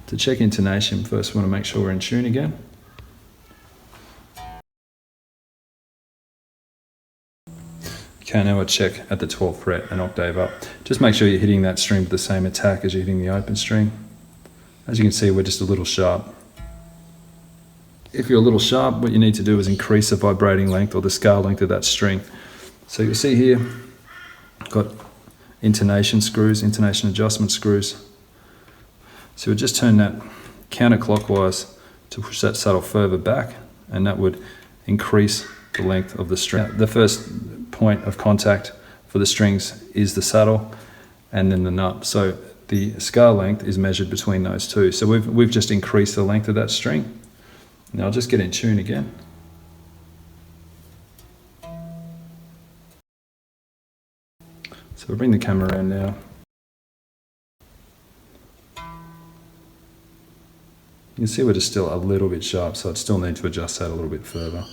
To check intonation, first we want to make sure we're in tune again. Okay, now we'll check at the 12th fret, an octave up. Just make sure you're hitting that string with the same attack as you're hitting the open string. As you can see, we're just a little sharp. If you're a little sharp, what you need to do is increase the vibrating length or the scale length of that string. So you'll see here, I've got intonation screws, intonation adjustment screws. So we'll just turn that counterclockwise to push that saddle further back, and that would increase the length of the string. The first point of contact for the strings is the saddle and then the nut. So the scale length is measured between those two. So we've just increased the length of that string. Now I'll just get in tune again. So we'll bring the camera around now. You can see we're just still a little bit sharp, so I'd still need to adjust that a little bit further.